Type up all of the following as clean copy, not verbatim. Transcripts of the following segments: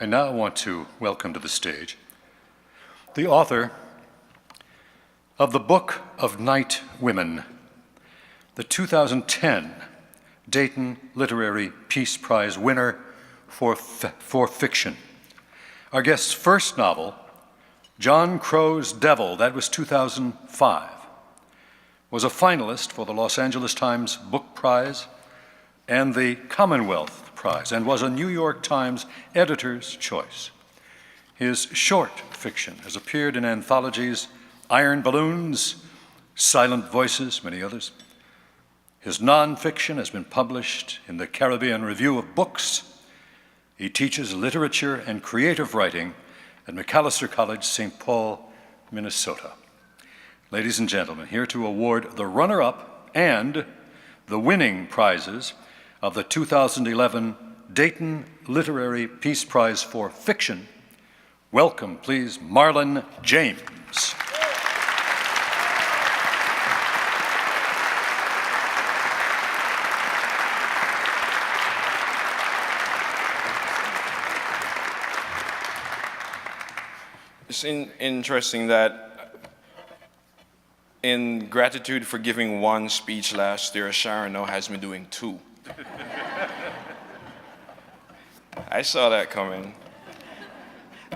I now want to welcome to the stage the author of the Book of Night Women, the 2010 Dayton Literary Peace Prize winner for fiction. Our guest's first novel, John Crow's Devil, that was 2005, was a finalist for the Los Angeles Times Book Prize and the Commonwealth Prize, and was a New York Times Editor's Choice. His short fiction has appeared in anthologies Iron Balloons, Silent Voices, many others. His nonfiction has been published in the Caribbean Review of Books. He teaches literature and creative writing at Macalester College, St. Paul, Minnesota. Ladies and gentlemen, here to award the runner-up and the winning prizes of the 2011 Dayton Literary Peace Prize for Fiction, welcome, please, Marlon James. It's interesting that in gratitude for giving one speech last year, Sharon now has me doing two. I saw that coming.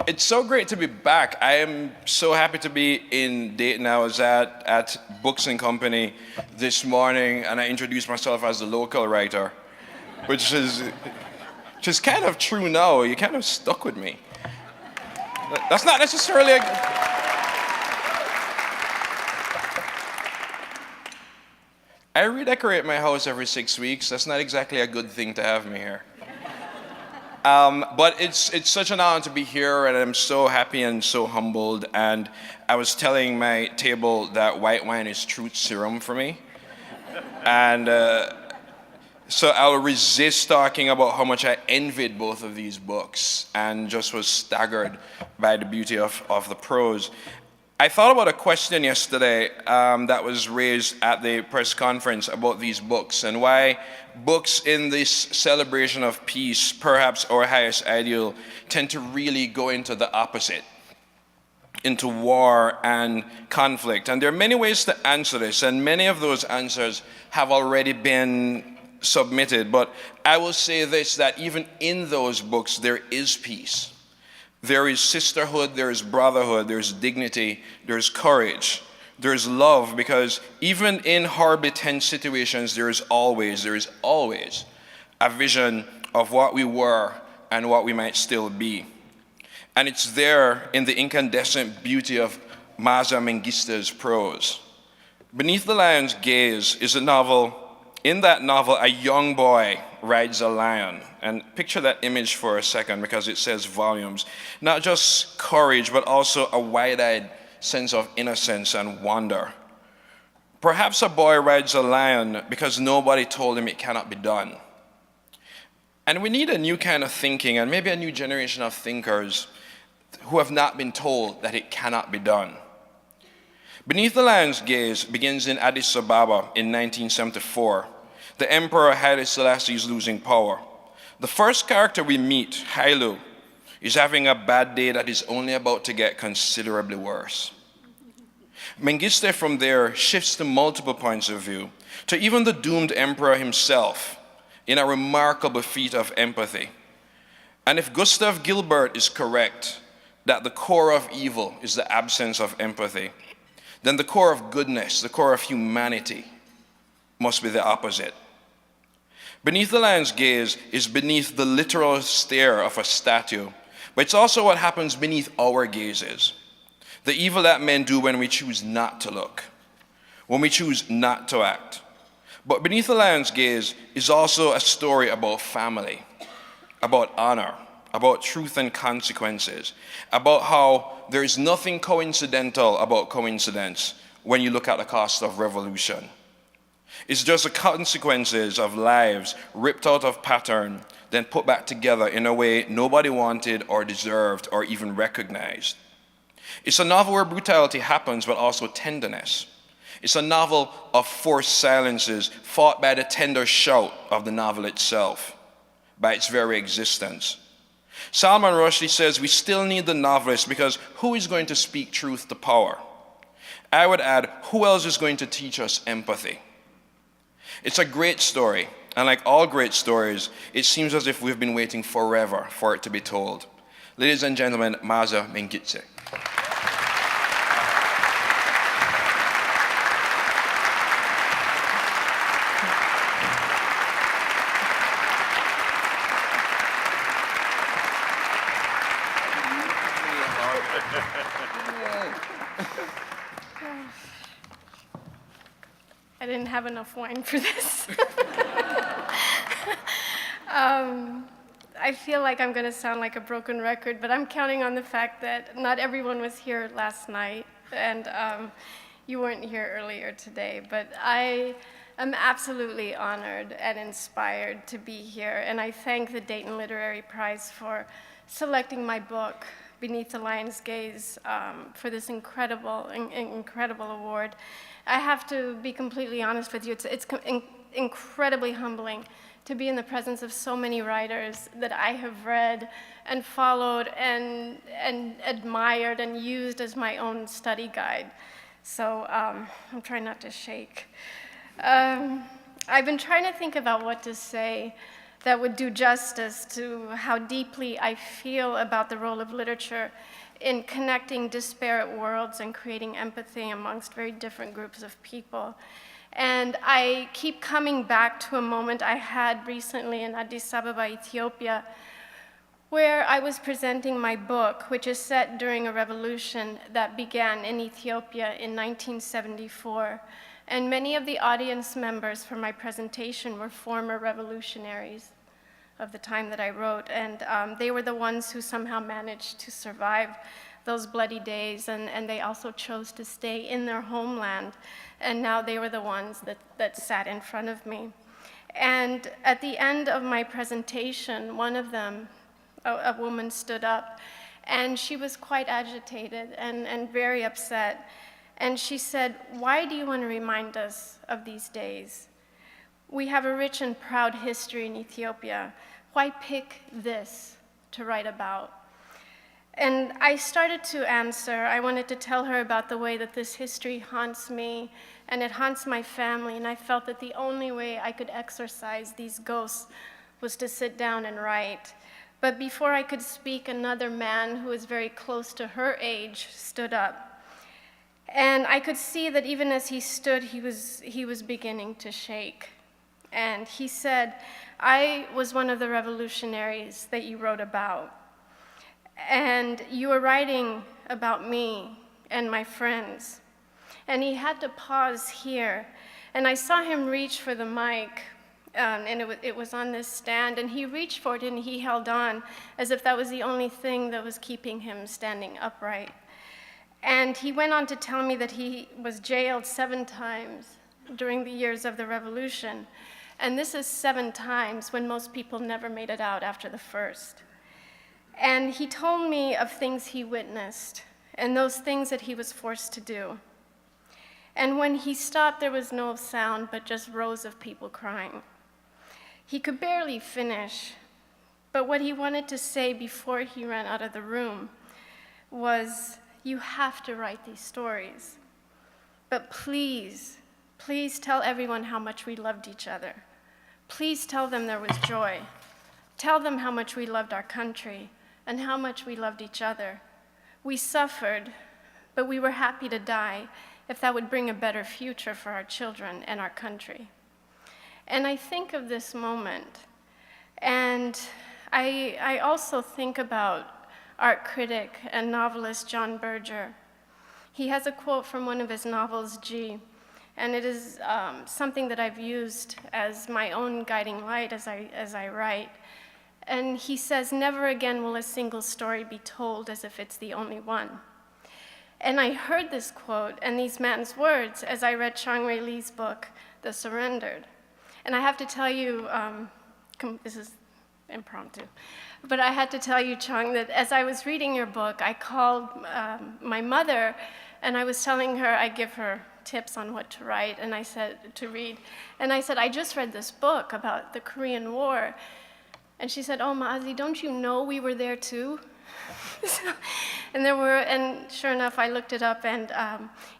It's so great to be back. I am so happy to be in Dayton. I was at Books and Company this morning, and I introduced myself as the local writer, which is kind of true now. You kind of stuck with me. That's not necessarily I redecorate my house every 6 weeks. That's not exactly a good thing to have me here. But it's such an honor to be here, and I'm so happy and so humbled. And I was telling my table that white wine is truth serum for me. And so I'll resist talking about how much I envied both of these books and just was staggered by the beauty of the prose. I thought about a question yesterday that was raised at the press conference about these books and why books in this celebration of peace, perhaps our highest ideal, tend to really go into the opposite, into war and conflict. And there are many ways to answer this, and many of those answers have already been submitted. But I will say this, that even in those books, there is peace. There is sisterhood, there is brotherhood, there is dignity, there is courage, there is love, because even in horribly tense situations, there is always a vision of what we were and what we might still be. And it's there in the incandescent beauty of Maaza Mengiste's prose. Beneath the Lion's Gaze is a novel. In that novel, a young boy rides a lion. And picture that image for a second, because it says volumes. Not just courage, but also a wide-eyed sense of innocence and wonder. Perhaps a boy rides a lion because nobody told him it cannot be done. And we need a new kind of thinking, and maybe a new generation of thinkers who have not been told that it cannot be done. Beneath the Lion's Gaze begins in Addis Ababa in 1974. The Emperor Haile Selassie is losing power. The first character we meet, Hailu, is having a bad day that is only about to get considerably worse. Mengiste from there shifts to multiple points of view, to even the doomed emperor himself, in a remarkable feat of empathy. And if Gustav Gilbert is correct, that the core of evil is the absence of empathy, then the core of goodness, the core of humanity, must be the opposite. Beneath the Lion's Gaze is beneath the literal stare of a statue, but it's also what happens beneath our gazes. The evil that men do when we choose not to look, when we choose not to act. But beneath the Lion's Gaze is also a story about family, about honor, about truth and consequences, about how there is nothing coincidental about coincidence when you look at the cost of revolution. It's just the consequences of lives ripped out of pattern, then put back together in a way nobody wanted or deserved or even recognized. It's a novel where brutality happens, but also tenderness. It's a novel of forced silences fought by the tender shout of the novel itself, by its very existence. Salman Rushdie says we still need the novelist because who is going to speak truth to power? I would add, who else is going to teach us empathy? It's a great story, and like all great stories, it seems as if we've been waiting forever for it to be told. Ladies and gentlemen, Maaza Mengiste. I didn't have enough wine for this. I feel like I'm going to sound like a broken record, but I'm counting on the fact that not everyone was here last night, and you weren't here earlier today. But I am absolutely honored and inspired to be here, and I thank the Dayton Literary Prize for selecting my book, Beneath the Lion's Gaze, for this incredible award. I have to be completely honest with you, it's incredibly humbling to be in the presence of so many writers that I have read and followed and admired and used as my own study guide. So I'm trying not to shake. I've been trying to think about what to say that would do justice to how deeply I feel about the role of literature in connecting disparate worlds and creating empathy amongst very different groups of people. And I keep coming back to a moment I had recently in Addis Ababa, Ethiopia, where I was presenting my book, which is set during a revolution that began in Ethiopia in 1974. And many of the audience members for my presentation were former revolutionaries of the time that I wrote, and they were the ones who somehow managed to survive those bloody days, and they also chose to stay in their homeland, and now they were the ones that sat in front of me. And at the end of my presentation, one of them, a woman, stood up, and she was quite agitated and very upset, and she said, "Why do you want to remind us of these days? We have a rich and proud history in Ethiopia. Why pick this to write about?" And I started to answer. I wanted to tell her about the way that this history haunts me, and it haunts my family, and I felt that the only way I could exorcise these ghosts was to sit down and write. But before I could speak, another man who was very close to her age stood up. And I could see that even as he stood, he was beginning to shake. And he said, "I was one of the revolutionaries that you wrote about. And you were writing about me and my friends." And he had to pause here. And I saw him reach for the mic, and it was on this stand. And he reached for it and he held on as if that was the only thing that was keeping him standing upright. And he went on to tell me that he was jailed 7 times during the years of the revolution. And this is 7 times when most people never made it out after the first. And he told me of things he witnessed and those things that he was forced to do. And when he stopped, there was no sound but just rows of people crying. He could barely finish, but what he wanted to say before he ran out of the room was, "You have to write these stories. But please, please tell everyone how much we loved each other. Please tell them there was joy. Tell them how much we loved our country and how much we loved each other. We suffered, but we were happy to die if that would bring a better future for our children and our country." And I think of this moment, and I also think about art critic and novelist John Berger. He has a quote from one of his novels, G, and it is something that I've used as my own guiding light as I write. And he says, "Never again will a single story be told as if it's the only one." And I heard this quote and these man's words as I read Chang Rei Lee's book, The Surrendered. And I have to tell you, this is impromptu, but I had to tell you, Chang, that as I was reading your book, I called my mother, and I was telling her, I give her tips on what to write, and I said, to read, and I said, "I just read this book about the Korean War, And she said, "Oh, Maazi, don't you know we were there too?" And sure enough, I looked it up, and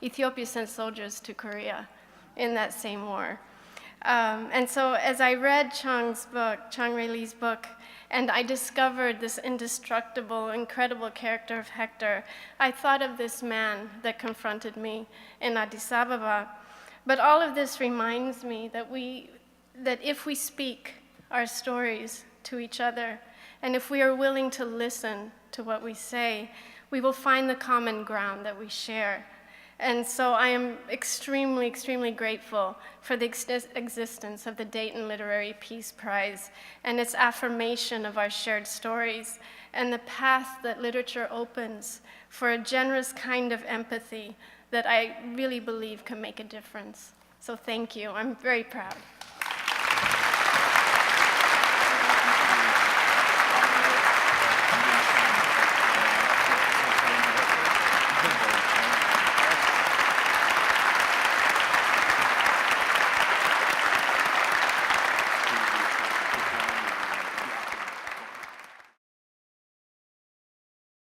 Ethiopia sent soldiers to Korea in that same war. And so as I read Chang Rei-Lee's book, and I discovered this indestructible, incredible character of Hector, I thought of this man that confronted me in Addis Ababa. But all of this reminds me that if we speak our stories to each other, and if we are willing to listen to what we say, we will find the common ground that we share. And so I am extremely, extremely grateful for the existence of the Dayton Literary Peace Prize and its affirmation of our shared stories and the path that literature opens for a generous kind of empathy that I really believe can make a difference. So thank you. I'm very proud.